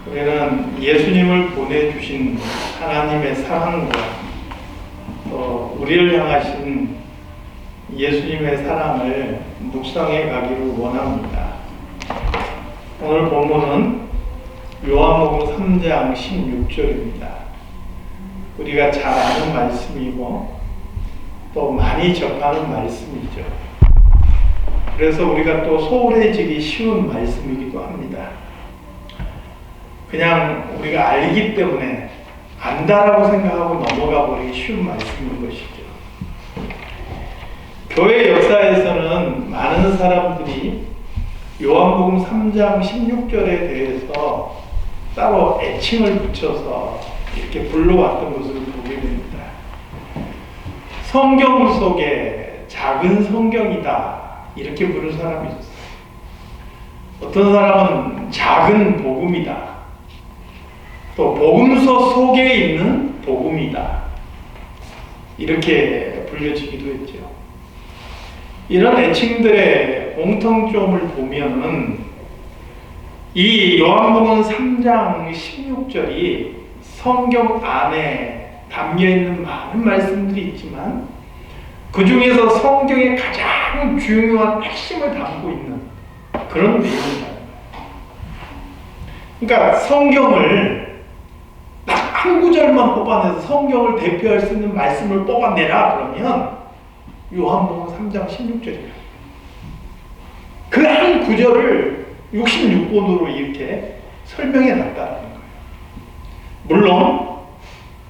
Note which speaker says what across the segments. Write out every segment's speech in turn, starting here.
Speaker 1: 우리는 예수님을 보내주신 하나님의 사랑과 또 우리를 향하신 예수님의 사랑을 묵상해 가기를 원합니다. 오늘 본문은 요한복음 3장 16절입니다. 우리가 잘 아는 말씀이고 또 많이 접하는 말씀이죠. 그래서 우리가 또 소홀해지기 쉬운 말씀이기도 합니다. 그냥 우리가 알기 때문에 안다라고 생각하고 넘어가 버리기 쉬운 말씀인 것이죠. 교회 역사에서는 많은 사람들이 요한복음 3장 16절에 대해서 따로 애칭을 붙여서 이렇게 불러왔던 것을 보게 됩니다. 성경 속에 작은 성경이다 이렇게 부른 사람이 있었어요. 어떤 사람은 작은 복음이다, 또 복음서 속에 있는 복음이다 이렇게 불려지기도 했죠. 이런 애칭들의 공통점을 보면은 이 요한복음 3장 16절이 성경 안에 담겨있는 많은 말씀들이 있지만 그 중에서 성경의 가장 중요한 핵심을 담고 있는 그런 내용이다. 그러니까 성경을 딱 한 구절만 뽑아내서 성경을 대표할 수 있는 말씀을 뽑아내라 그러면 요한복음 3장 16절이에요. 그 한 구절을 66번으로 이렇게 설명해 놨다는 거예요. 물론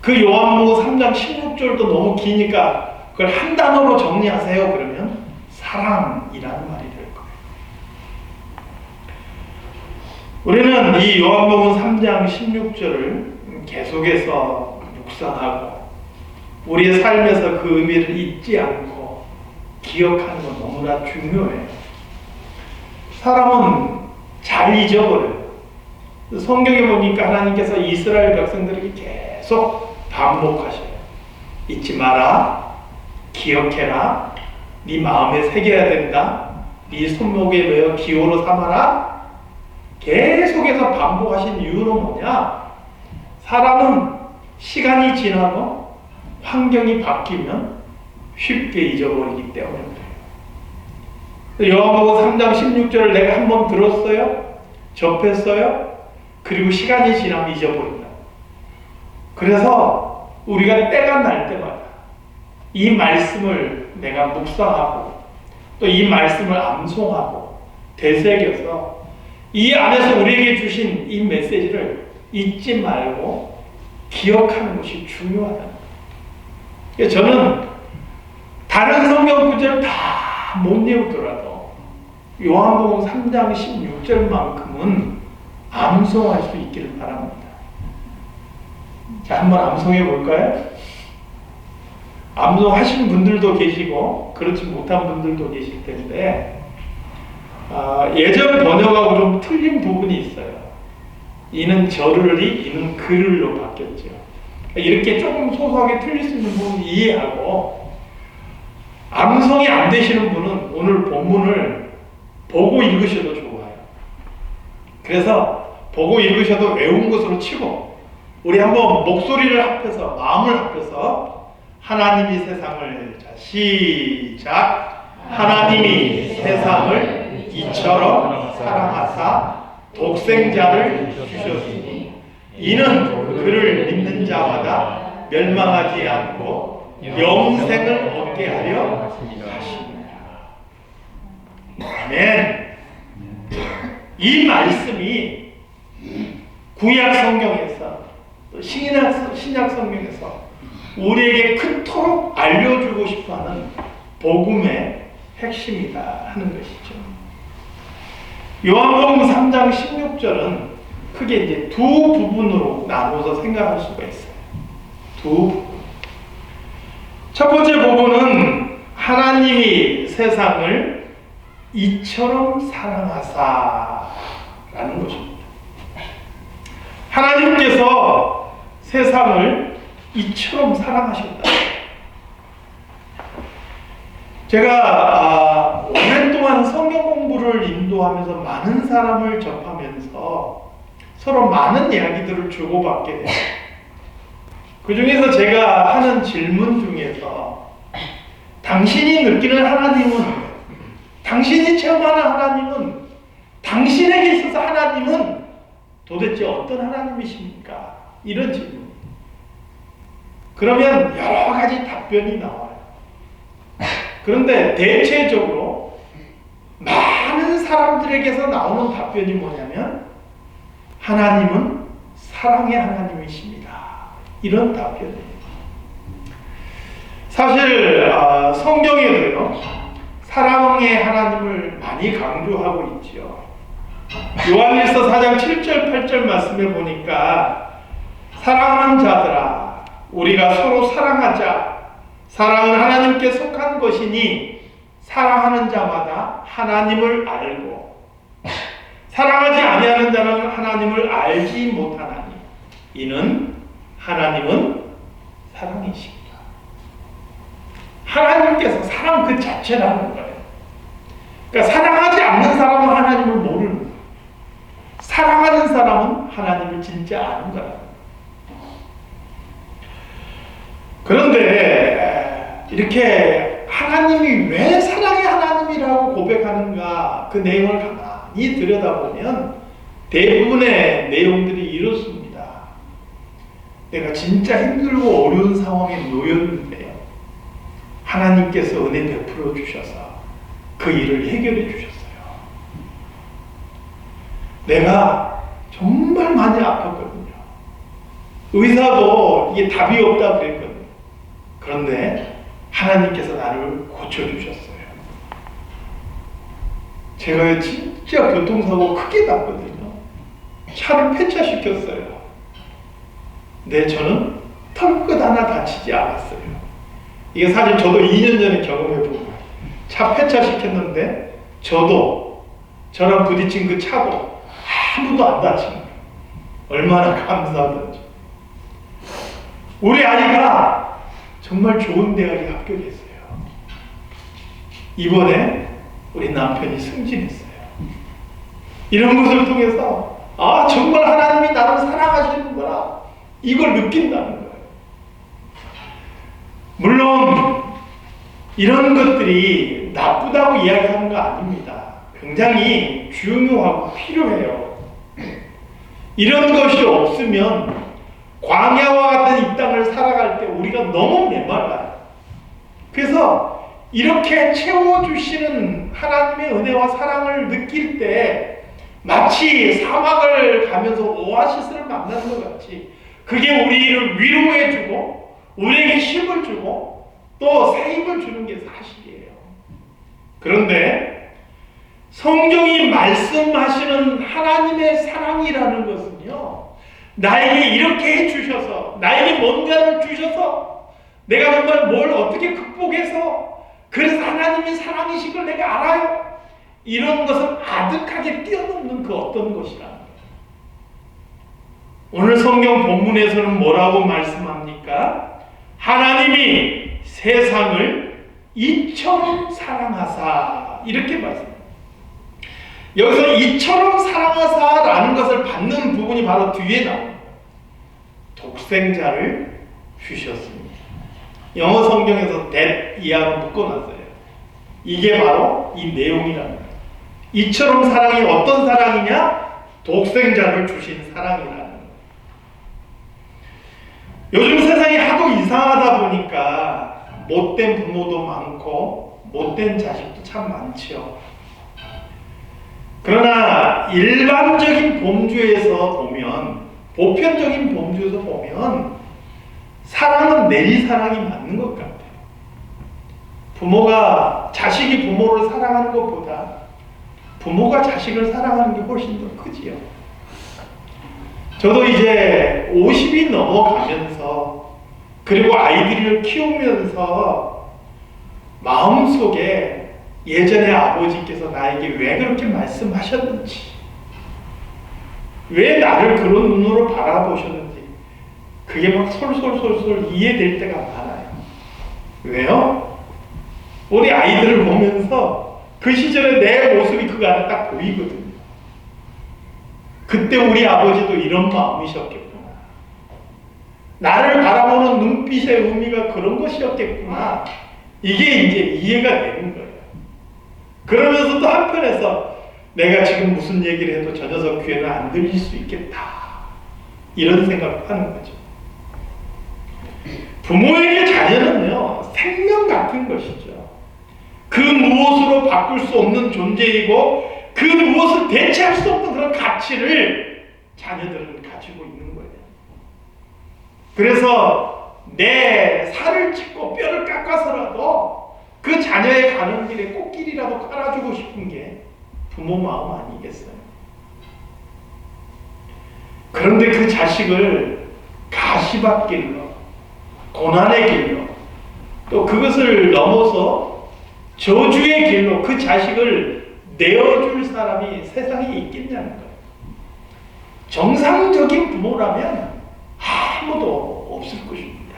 Speaker 1: 그 요한복음 3장 16절도 너무 기니까 그걸 한 단어로 정리하세요 그러면 사랑이라는 말이 될 거예요. 우리는 이 요한복음 3장 16절을 계속해서 묵상하고 우리의 삶에서 그 의미를 잊지 않고 기억하는 건 너무나 중요해요. 사람은 잘 잊어버려요. 성경에 보니까 하나님께서 이스라엘 백성들에게 계속 반복하셔요. 잊지 마라, 기억해라, 네 마음에 새겨야 된다, 네 손목에 매어 기호로 삼아라. 계속해서 반복하신 이유는 뭐냐? 사람은 시간이 지나고 환경이 바뀌면 쉽게 잊어버리기 때문에 그래요. 요한복음 3장 16절을 내가 한번 들었어요, 접했어요, 그리고 시간이 지나면 잊어버린다. 그래서 우리가 때가 날 때마다 이 말씀을 내가 묵상하고 또 이 말씀을 암송하고 되새겨서 이 안에서 우리에게 주신 이 메시지를 잊지 말고 기억하는 것이 중요하다. 저는 다른 성경 구절 다 못 외우더라도 요한복음 3장 16절만큼은 암송할 수 있기를 바랍니다. 자, 한번 암송해 볼까요? 암송하신 분들도 계시고 그렇지 못한 분들도 계실 텐데 예전 번역하고 좀 틀린 부분이 있어요. 이는 저를이, 이는 그를로 바뀌었죠. 이렇게 조금 소소하게 틀릴 수 있는 부분 이해하고 암송이 안 되시는 분은 오늘 본문을 보고 읽으셔도 좋아요. 그래서 보고 읽으셔도 외운 것으로 치고 우리 한번 목소리를 합해서 마음을 합해서 하나님이 세상을 자 시작 하나님이 세상을 이처럼 사랑하사 독생자를 주셨으니 이는 그를 믿는 자마다 멸망하지 않고 영생을 얻게 하려 하십니다. 아멘. 이 말씀이 구약 성경에서 또 신약 성경에서 우리에게 크도록 알려주고 싶어하는 복음의 핵심이다 하는 것이죠. 요한복음 3장 16절은 크게 이제 두 부분으로 나눠서 생각할 수가 있어요. 두 부분. 첫 번째 부분은 하나님이 세상을 이처럼 사랑하사 라는 것입니다. 하나님께서 세상을 이처럼 사랑하셨다. 제가 오랜 동안 성경 공부를 인도하면서 많은 사람을 접하면서 서로 많은 이야기들을 주고받게 돼요. 그 중에서 제가 하는 질문 중에서 당신이 느끼는 하나님은, 당신이 체험하는 하나님은, 당신에게 있어서 하나님은 도대체 어떤 하나님이십니까? 이런 질문. 그러면 여러 가지 답변이 나와요. 그런데 대체적으로 많은 사람들에게서 나오는 답변이 뭐냐면 하나님은 사랑의 하나님이십니다. 이런 답변이에요. 사실 성경에도요 사랑의 하나님을 많이 강조하고 있지요. 요한일서 4장 7절 8절 말씀을 보니까 사랑하는 자들아 우리가 서로 사랑하자. 사랑은 하나님께 속한 것이니 사랑하는 자마다 하나님을 알고 사랑하지 아니하는 자는 하나님을 알지 못하나니 이는 하나님은 사랑이십니다. 하나님께서 사랑 그 자체라는 거예요. 그러니까 사랑하지 않는 사람은 하나님을 모르는 거예요. 사랑하는 사람은 하나님을 진짜 아는 거예요. 그런데 이렇게 하나님이 왜 사랑의 하나님이라고 고백하는가 그 내용을 가만히 들여다보면 대부분의 내용들이 이렇습니다. 내가 진짜 힘들고 어려운 상황에 놓였는데요. 하나님께서 은혜 베풀어 주셔서 그 일을 해결해 주셨어요. 내가 정말 많이 아팠거든요. 의사도 이게 답이 없다 그랬거든요. 그런데 하나님께서 나를 고쳐주셨어요. 제가 진짜 교통사고 크게 났거든요. 차를 폐차시켰어요. 근데 저는 털끝 하나 다치지 않았어요. 이게 사실 저도 2년 전에 경험해본 거예요. 차 폐차시켰는데 저도 저랑 부딪힌 그 차도 아무도 안 다친 거예요. 얼마나 감사하던지. 우리 아이가 정말 좋은 대학에 합격했어요. 이번에 우리 남편이 승진했어요. 이런 것을 통해서 정말 하나님이 나를 사랑하시는구나 이걸 느낀다는 거예요. 물론 이런 것들이 나쁘다고 이야기하는 거 아닙니다. 굉장히 중요하고 필요해요. 이런 것이 없으면 광야와 같은 이 땅을 살아갈 때 우리가 너무 메말라요. 그래서 이렇게 채워주시는 하나님의 은혜와 사랑을 느낄 때 마치 사막을 가면서 오아시스를 만나는 것 같이 그게 우리를 위로해주고 우리에게 힘을 주고 또 새 힘을 주는 게 사실이에요. 그런데 성경이 말씀하시는 하나님의 사랑이라는 것은요 나에게 이렇게 해주셔서 나에게 뭔가를 주셔서 내가 정말 뭘 어떻게 극복해서 그래서 하나님의 사랑이신 걸 내가 알아요. 이런 것을 아득하게 뛰어넘는 그 어떤 것이라는 거예요. 오늘 성경 본문에서는 뭐라고 말씀합니까? 하나님이 세상을 이처럼 사랑하사 이렇게 말씀합니다. 여기서 이처럼 사랑하사라는 것을 받는 부분이 바로 뒤에 나옵니다. 독생자를 주셨습니다. 영어 성경에서 that 이하로 묶어놨어요. 이게 바로 이 내용이라는 거예요. 이처럼 사랑이 어떤 사랑이냐? 독생자를 주신 사랑이라는 거예요. 요즘 세상이 하도 이상하다 보니까 못된 부모도 많고 못된 자식도 참 많죠. 그러나 일반적인 범주에서 보면 보편적인 범주에서 보면 사랑은 내리사랑이 맞는 것 같아요. 부모가 자식이 부모를 사랑하는 것보다 부모가 자식을 사랑하는 게 훨씬 더 크지요. 저도 이제 50이 넘어가면서 그리고 아이들을 키우면서 마음속에 예전에 아버지께서 나에게 왜 그렇게 말씀하셨는지 왜 나를 그런 눈으로 바라보셨는지 그게 막 솔솔솔솔 이해될 때가 많아요. 왜요? 우리 아이들을 보면서 그 시절에 내 모습이 그 안에 딱 보이거든요. 그때 우리 아버지도 이런 마음이셨겠구나. 나를 바라보는 눈빛의 의미가 그런 것이었겠구나. 이게 이제 이해가 되는 거예요. 그러면서 또 한편에서 내가 지금 무슨 얘기를 해도 저 녀석 귀에는 안 들릴 수 있겠다. 이런 생각을 하는 거죠. 부모에게 자녀는요, 생명 같은 것이죠. 그 무엇으로 바꿀 수 없는 존재이고 그 무엇을 대체할 수 없는 그런 가치를 자녀들은 가지고 있는 거예요. 그래서 내 살을 찢고 뼈를 깎아서라도 그 자녀의 가는 길에 꽃길이라도 깔아주고 싶은 게 부모 마음 아니겠어요? 그런데 그 자식을 가시밭길로, 고난의 길로, 또 그것을 넘어서 저주의 길로 그 자식을 내어줄 사람이 세상에 있겠냐는 거예요. 정상적인 부모라면 아무도 없을 것입니다.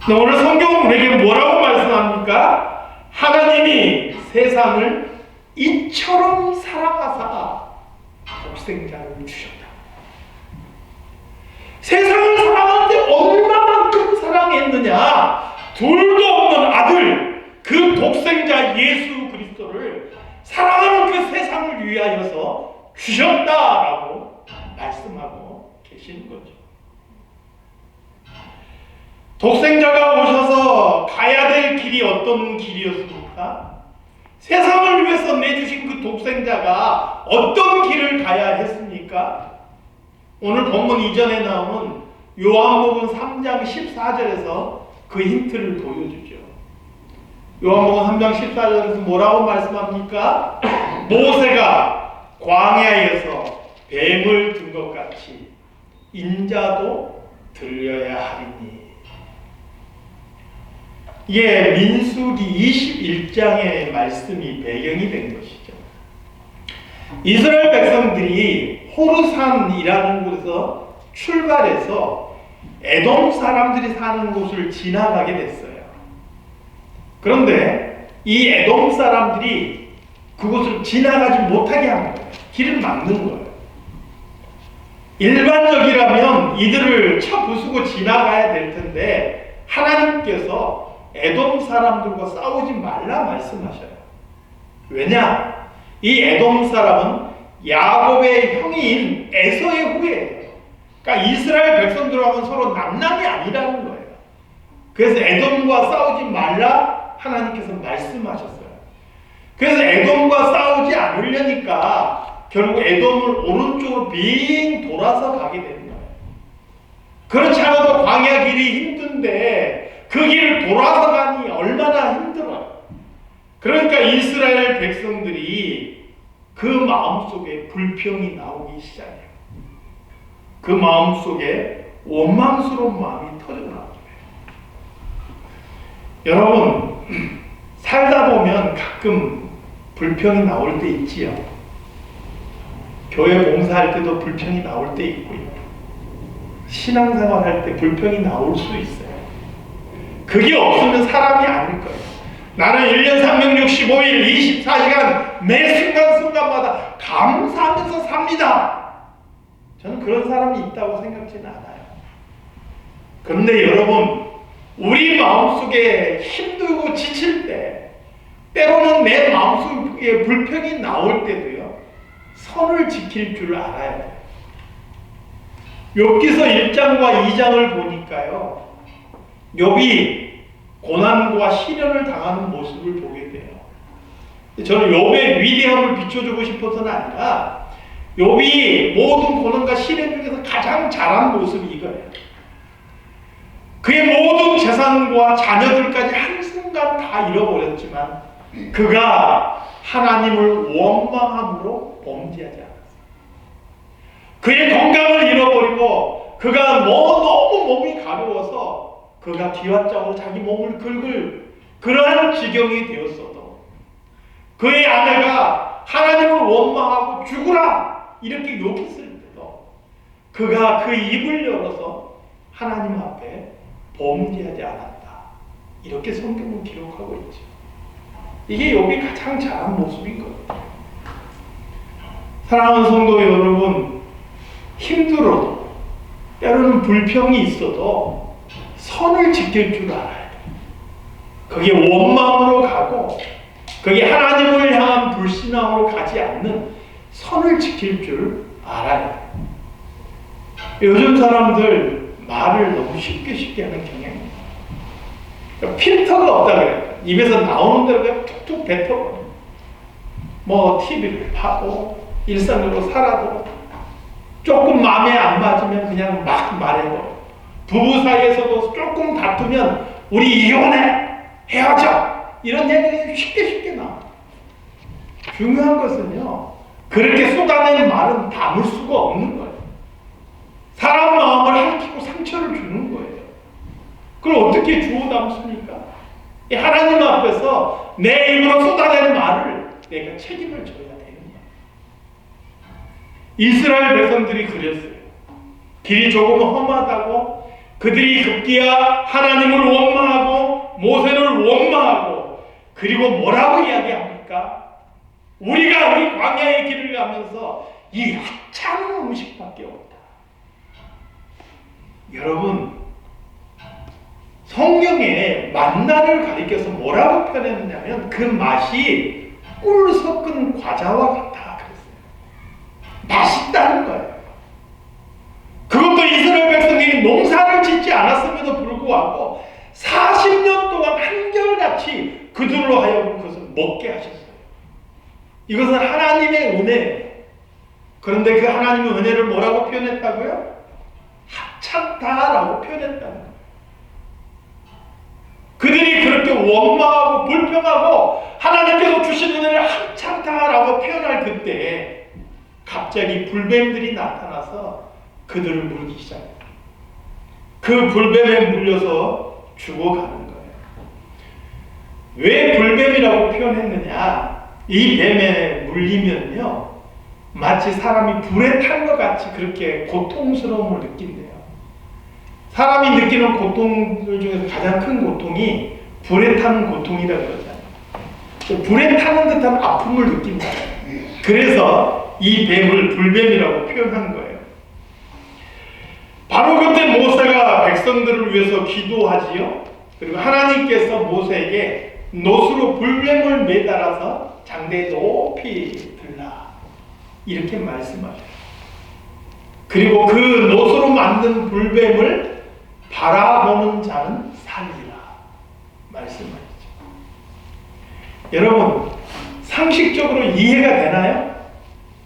Speaker 1: 오늘 성경은 우리에게 뭐라고 말씀합니까? 하나님이 세상을 이처럼 사랑하사 독생자를 주셨다. 세상을 사랑하는데 얼마만큼 사랑했느냐? 둘도 없는 아들, 그 독생자 예수 그리스도를 사랑하는 그 세상을 위하여서 주셨다라고 말씀하고 계시는 거죠. 독생자가 오셔서 가야 될 길이 어떤 길이었습니까? 세상을 위해서 내주신 그 독생자가 어떤 길을 가야 했습니까? 오늘 본문 이전에 나오는 요한복음 3장 14절에서 그 힌트를 보여주죠. 요한복음 3장 14절에서 뭐라고 말씀합니까? 모세가 광야에서 뱀을 든 것 같이 인자도 들려야 하리니. 이게 민수기 21장의 말씀이 배경이 된 것이죠. 이스라엘 백성들이 호르산이라는 곳에서 출발해서 에돔 사람들이 사는 곳을 지나가게 됐어요. 그런데 이 에돔 사람들이 그곳을 지나가지 못하게 한 거예요. 길을 막는 거예요. 일반적이라면 이들을 쳐 부수고 지나가야 될 텐데 하나님께서 에돔 사람들과 싸우지 말라 말씀하셔요. 왜냐? 이 에돔 사람은 야곱의 형인 에서의 후예예요. 그러니까 이스라엘 백성들하고는 서로 남남이 아니라는 거예요. 그래서 에돔과 싸우지 말라 하나님께서 말씀하셨어요. 그래서 에돔과 싸우지 않으려니까 결국 에돔을 오른쪽으로 빙 돌아서 가게 되는 거예요. 그렇지 않아도 광야 길이 힘든데 그 길을 돌아서 가니 얼마나 힘들어요. 그러니까 이스라엘 백성들이 그 마음속에 불평이 나오기 시작해요. 그 마음속에 원망스러운 마음이 터져나오게 돼요. 여러분, 살다 보면 가끔 불평이 나올 때 있지요. 교회 봉사할 때도 불평이 나올 때 있고요. 신앙생활 할 때 불평이 나올 수 있어요. 그게 없으면 사람이 아닐 거예요. 나는 1년 365일 24시간 매 순간순간마다 감사하면서 삽니다. 저는 그런 사람이 있다고 생각지는 않아요. 그런데 여러분, 우리 마음속에 힘들고 지칠 때, 때로는 내 마음속에 불평이 나올 때도요, 선을 지킬 줄 알아야 돼요. 욥기서 1장과 2장을 보니까요, 욥이 고난과 시련을 당하는 모습을 보게 돼요. 저는 욥의 위대함을 비춰주고 싶어서는 아니라 욥이 모든 고난과 시련 중에서 가장 잘한 모습이 이거예요. 그의 모든 재산과 자녀들까지 한순간 다 잃어버렸지만 그가 하나님을 원망함으로 범죄하지 않았어요. 그의 건강을 잃어버리고 그가 너무 몸이 가벼워서 그가 기왓장으로 자기 몸을 긁을 그러한 지경이 되었어도 그의 아내가 하나님을 원망하고 죽으라 이렇게 욕했을 때도 그가 그 입을 열어서 하나님 앞에 범죄하지 않았다. 이렇게 성경은 기록하고 있죠. 이게 욥이 가장 잘한 모습인 거예요. 사랑하는 성도 여러분, 힘들어도 때로는 불평이 있어도 선을 지킬 줄 알아야 돼. 그게 원망으로 가고 그게 하나님을 향한 불신앙으로 가지 않는 선을 지킬 줄 알아야 돼. 요즘 사람들 말을 너무 쉽게 하는 경향이 있어요. 그러니까 필터가 없다 그래요. 입에서 나오는 대로 그냥 툭툭 뱉어버려. 뭐 TV를 봐도 일상적으로 살아도 조금 마음에 안 맞으면 그냥 막 말해버려. 부부 사이에서도 조금 다투면 우리 이혼해! 헤어져! 이런 얘기들이 쉽게 나와. 중요한 것은요, 그렇게 쏟아내는 말은 담을 수가 없는 거예요. 사람 마음을 핥히고 상처를 주는 거예요. 그걸 어떻게 주워 담습니까? 하나님 앞에서 내 입으로 쏟아낸 말을 내가 책임을 져야 되는 거예요. 이스라엘 백성들이 그랬어요. 길이 조금 험하다고 그들이 급기야 하나님을 원망하고 모세를 원망하고 그리고 뭐라고 이야기합니까? 우리가 우리 광야의 길을 가면서 이 하찮은 음식밖에 없다. 여러분, 성경에 만나를 가리켜서 뭐라고 표현했느냐면 그 맛이 꿀 섞은 과자와 같다 그랬어요. 맛있다는 거예요. 그것도 이스라엘 백성이 농사를 짓지 않았음에도 불구하고 40년 동안 한결같이 그들로 하여금 그것을 먹게 하셨어요. 이것은 하나님의 은혜예요. 그런데 그 하나님의 은혜를 뭐라고 표현했다고요? 하찮다라고 표현했다는 거예요. 그들이 그렇게 원망하고 불평하고 하나님께서 주신 은혜를 하찮다라고 표현할 그때 갑자기 불뱀들이 나타나서 그들을 물기 시작해요. 그 불뱀에 물려서 죽어가는 거예요. 왜 불뱀이라고 표현했느냐? 이 뱀에 물리면요, 마치 사람이 불에 탄 것 같이 그렇게 고통스러움을 느낀대요. 사람이 느끼는 고통들 중에서 가장 큰 고통이 불에 타는 고통이라고 그러잖아요. 불에 타는 듯한 아픔을 느낀다. 그래서 이 뱀을 불뱀이라고 표현한 거예요. 바로 그때 모세가 백성들을 위해서 기도하지요. 그리고 하나님께서 모세에게 놋으로 불뱀을 매달아서 장대에 높이 들라 이렇게 말씀하셔요. 그리고 그 놋으로 만든 불뱀을 바라보는 자는 살리라 말씀하시죠. 여러분, 상식적으로 이해가 되나요?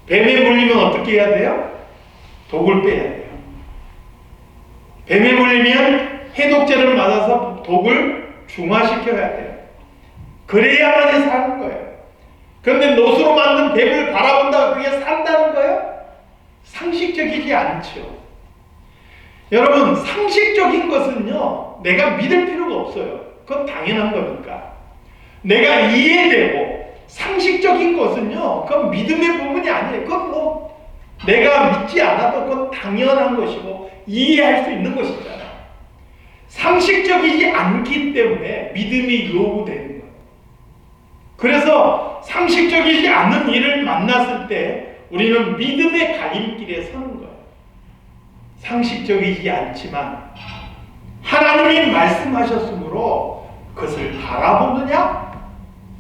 Speaker 1: 뱀에 물리면 어떻게 해야 돼요? 독을 빼야 돼요. 뱀에 물리면 해독제를 맞아서 독을 중화시켜야 돼요. 그래야만이 사는 거예요. 그런데 놋으로 만든 뱀을 바라본다고 그게 산다는 거예요? 상식적이지 않죠. 여러분, 상식적인 것은요, 내가 믿을 필요가 없어요. 그건 당연한 거니까. 내가 이해되고 상식적인 것은요, 그건 믿음의 부분이 아니에요. 그건 뭐 내가 믿지 않아도 그건 당연한 것이고 이해할 수 있는 것이잖아요. 상식적이지 않기 때문에 믿음이 요구되는 거예요. 그래서 상식적이지 않는 일을 만났을 때 우리는 믿음의 갈림길에 서는 거예요. 상식적이지 않지만 하나님이 말씀하셨으므로 그것을 바라보느냐?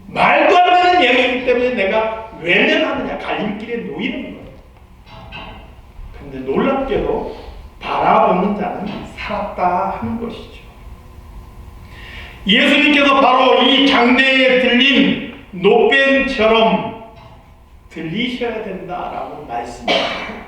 Speaker 1: 말도 안 되는 얘기이기 때문에 내가 외면하느냐? 갈림길에 놓이는 거예요. 그런데 놀랍게도 바라보는 자는 살았다 하는 것이죠. 예수님께서 바로 이 장대에 들린 놋뱀처럼 들리셔야 된다라고 말씀하십니다.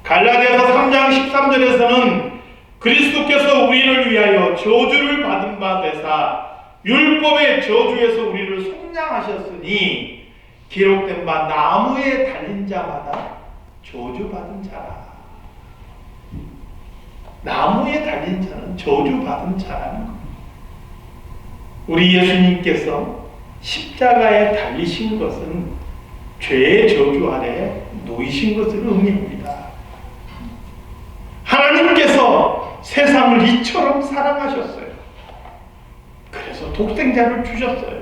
Speaker 1: 갈라디아서 3장 13절에서는 그리스도께서 우리를 위하여 저주를 받은 바 되사 율법의 저주에서 우리를 속량하셨으니 기록된 바 나무에 달린 자마다 저주받은 자라. 나무에 달린 자는 저주받은 자라는 겁니다. 우리 예수님께서 십자가에 달리신 것은 죄의 저주 아래 놓이신 것을 의미합니다. 하나님께서 세상을 이처럼 사랑하셨어요. 그래서 독생자를 주셨어요.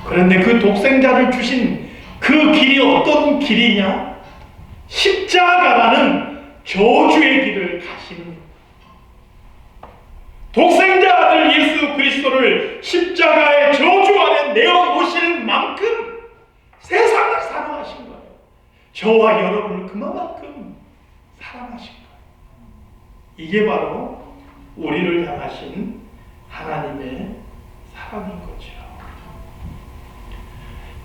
Speaker 1: 그런데 그 독생자를 주신 그 그 길이 어떤 길이냐? 십자가라는 저주의 길을 가시는 겁니다. 독생자 아들 예수 그리스도를 십자가의 저주 안에 내어놓으실 만큼 세상을 사랑하신 거예요. 저와 여러분을 그만큼 사랑하신 거예요. 이게 바로 우리를 향하신 하나님의 사랑인 거죠.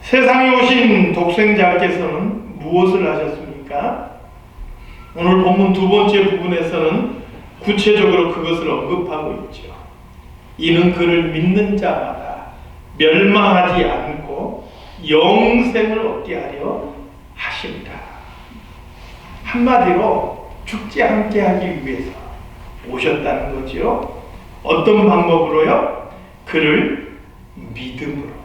Speaker 1: 세상에 오신 독생자께서는 무엇을 하셨습니까? 오늘 본문 두 번째 부분에서는 구체적으로 그것을 언급하고 있죠. 이는 그를 믿는 자마다 멸망하지 않고 영생을 얻게 하려 하십니다. 한마디로 죽지 않게 하기 위해서 오셨다는 거죠. 어떤 방법으로요? 그를 믿음으로.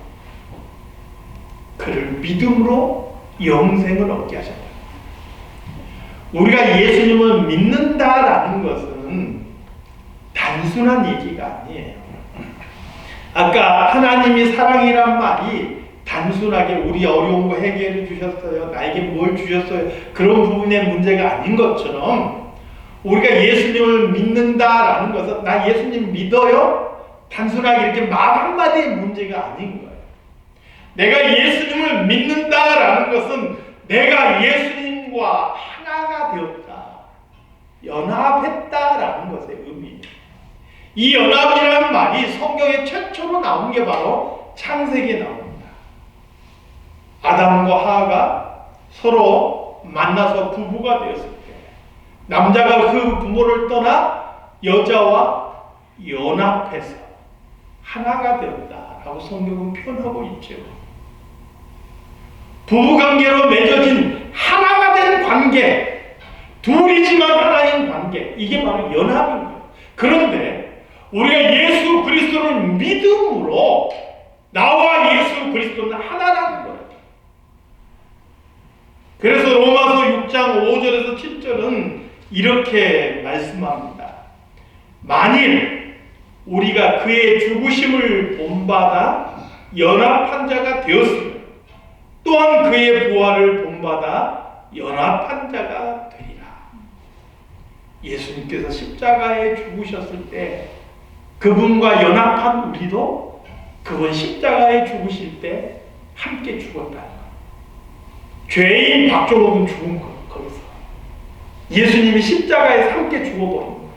Speaker 1: 그를 믿음으로 영생을 얻게 하셨다. 우리가 예수님을 믿는다라는 것은 단순한 얘기가 아니에요. 아까 하나님이 사랑이란 말이 단순하게 우리 어려운 거 해결해 주셨어요, 나에게 뭘 주셨어요, 그런 부분의 문제가 아닌 것처럼 우리가 예수님을 믿는다라는 것은 나 예수님 믿어요? 단순하게 이렇게 말 한마디의 문제가 아닌 거예요. 내가 예수님을 믿는다라는 것은 내가 예수님과 하나가 되었다, 연합했다라는 것의 의미예요. 이 연합이라는 말이 성경에 최초로 나온 게 바로 창세기에 나옵니다. 아담과 하와가 서로 만나서 부부가 되었을 때 남자가 그 부모를 떠나 여자와 연합해서 하나가 되었다라고 성경은 표현하고 있죠. 부부관계로 맺어진 하나가 된 관계, 둘이지만 하나인 관계, 이게 바로 연합인 거예요. 그런데 우리가 예수 그리스도를 믿음으로 나와 예수 그리스도는 하나라는 거예요. 그래서 로마서 6장 5절에서 7절은 이렇게 말씀합니다. 만일 우리가 그의 죽으심을 본받아 연합한 자가 되었으면 또한 그의 부활을 본받아 연합한 자가 되리라. 예수님께서 십자가에 죽으셨을 때 그분과 연합한 우리도 그분 십자가에 죽으실 때 함께 죽었다는 거예요. 죄인 박종옥은 죽은 거예요. 거기서 예수님이 십자가에서 함께 죽어버린 거예요.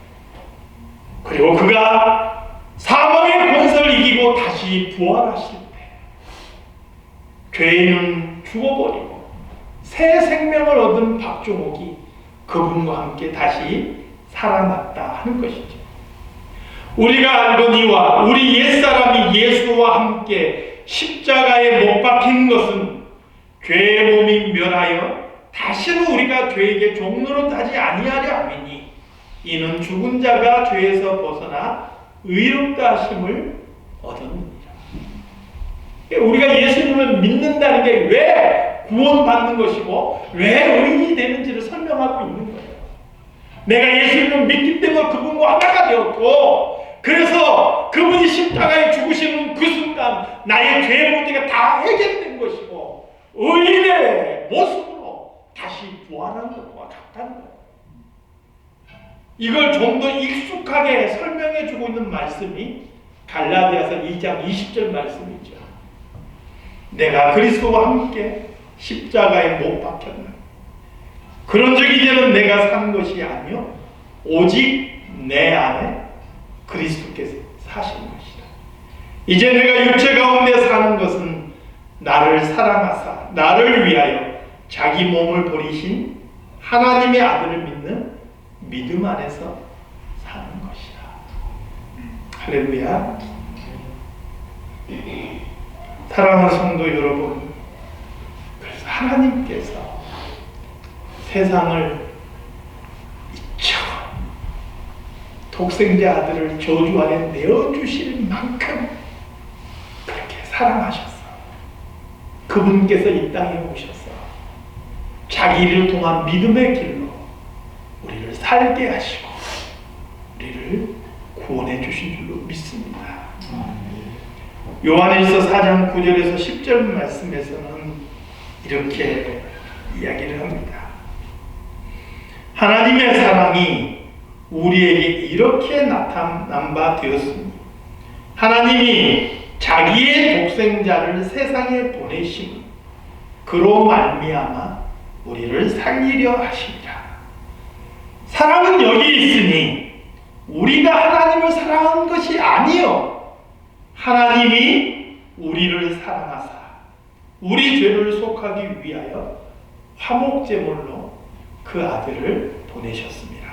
Speaker 1: 그리고 그가 사망의 권세를 이기고 다시 부활하실 때 죄인은 죽어버리고 새 생명을 얻은 박종옥이 그분과 함께 다시 살아났다 하는 것이죠. 우리가 알거니와 우리 옛사람이 예수와 함께 십자가에 못 박힌 것은 죄의 몸이 멸하여 다시는 우리가 죄에게 종로로 타지 아니하려 함이니 이는 죽은 자가 죄에서 벗어나 의롭다 하심을 얻었느니라. 우리가 예수님을 믿는다는 게 왜 구원받는 것이고 왜 의인이 되는지를 설명하고 있는 거예요. 내가 예수님을 믿기 때문에 그분과 하나가 되었고, 그래서 그분이 십자가에 죽으시는 그 순간 나의 죄의 문제가 다 해결된 것이고 의인의 모습으로 다시 부활한 것과 같다는 거예요. 이걸 좀 더 익숙하게 설명해 주고 있는 말씀이 갈라디아서 2장 20절 말씀이죠. 내가 그리스도와 함께 십자가에 못 박혔나. 그런즉 이제는 내가 산 것이 아니요 오직 내 안에 그리스도께서 사신 것이다. 이제 내가 육체 가운데 사는 것은 나를 사랑하사 나를 위하여 자기 몸을 버리신 하나님의 아들을 믿는 믿음 안에서 사는 것이다. 할렐루야. 사랑하는 성도 여러분, 그래서 하나님께서 세상을 이처럼 독생자 아들을 저주 안에 내어주실 만큼 그렇게 사랑하셨어. 그분께서 이 땅에 오셔서 자기를 통한 믿음의 길로 우리를 살게 하시고 우리를 구원해 주신 줄로 믿습니다. 요한일서 4장 9절에서 10절 말씀에서는 이렇게 이야기를 합니다. 하나님의 사랑이 우리에게 이렇게 나타난 바 되었으니 하나님이 자기의 독생자를 세상에 보내심은 그로 말미암아 우리를 살리려 하시리라. 사랑은 여기 있으니 우리가 하나님을 사랑한 것이 아니요 하나님이 우리를 사랑하사 우리 죄를 속하기 위하여 화목제물로 그 아들을 보내셨습니다.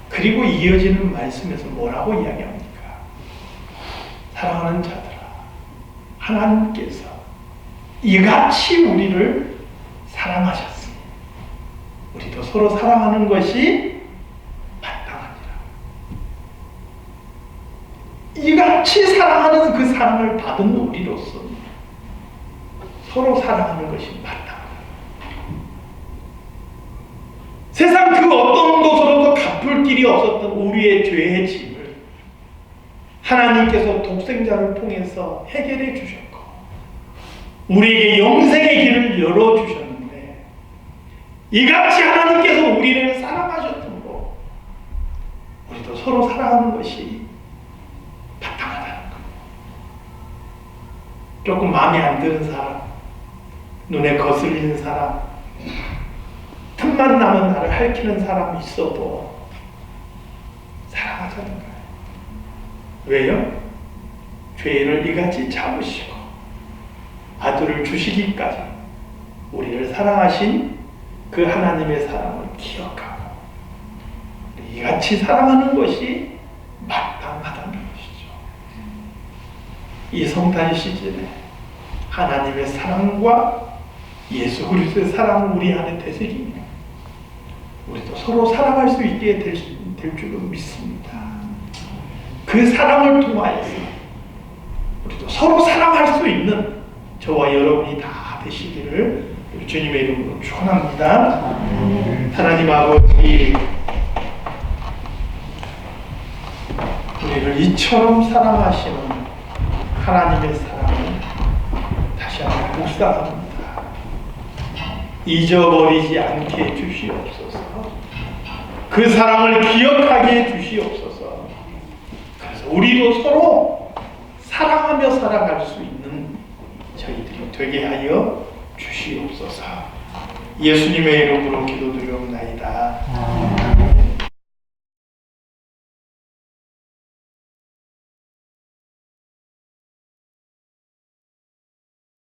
Speaker 1: 그리고 이어지는 말씀에서 뭐라고 이야기합니까? 사랑하는 자들아, 하나님께서 이같이 우리를 사랑하셨으니 우리도 서로 사랑하는 것이 마땅하니라. 이같이 사랑하는 그 사랑을 받은 우리로서 서로 사랑하는 것이 마땅하다. 세상 그 어떤 것으로도 갚을 길이 없었던 우리의 죄의 짐을 하나님께서 독생자를 통해서 해결해 주셨고 우리에게 영생의 길을 열어주셨는데 이같이 하나님께서 우리를 사랑하셨으므로 우리도 서로 사랑하는 것이 바탕하다는 것. 조금 마음에 안 드는 사람, 눈에 거슬리는 사람, 틈만 나면 나를 핥히는 사람이 있어도 사랑하자는 거예요. 왜요? 죄를 이같이 잡으시고 아들을 주시기까지 우리를 사랑하신 그 하나님의 사랑을 기억하고 이같이 사랑하는 것이 마땅하다는 것이죠. 이 성탄 시즌에 하나님의 사랑과 예수 그리스도의 사랑을 우리 안에 되새기며 우리도 서로 사랑할 수 있게 될 줄로 믿습니다. 그 사랑을 통하여서 우리도 서로 사랑할 수 있는 저와 여러분이 다 되시기를 주님의 이름으로 축원합니다. 하나님 아버지, 우리를 이처럼 사랑하시는 하나님의 사랑을 다시 한번 묵상합니다. 잊어버리지 않게 주시옵소서. 그 사랑을 기억하게 주시옵소서. 그래서 우리도 서로 사랑하며 살아갈 수 있는 저희들이 되게 하여 주시옵소서. 예수님의 이름으로 기도드리옵나이다.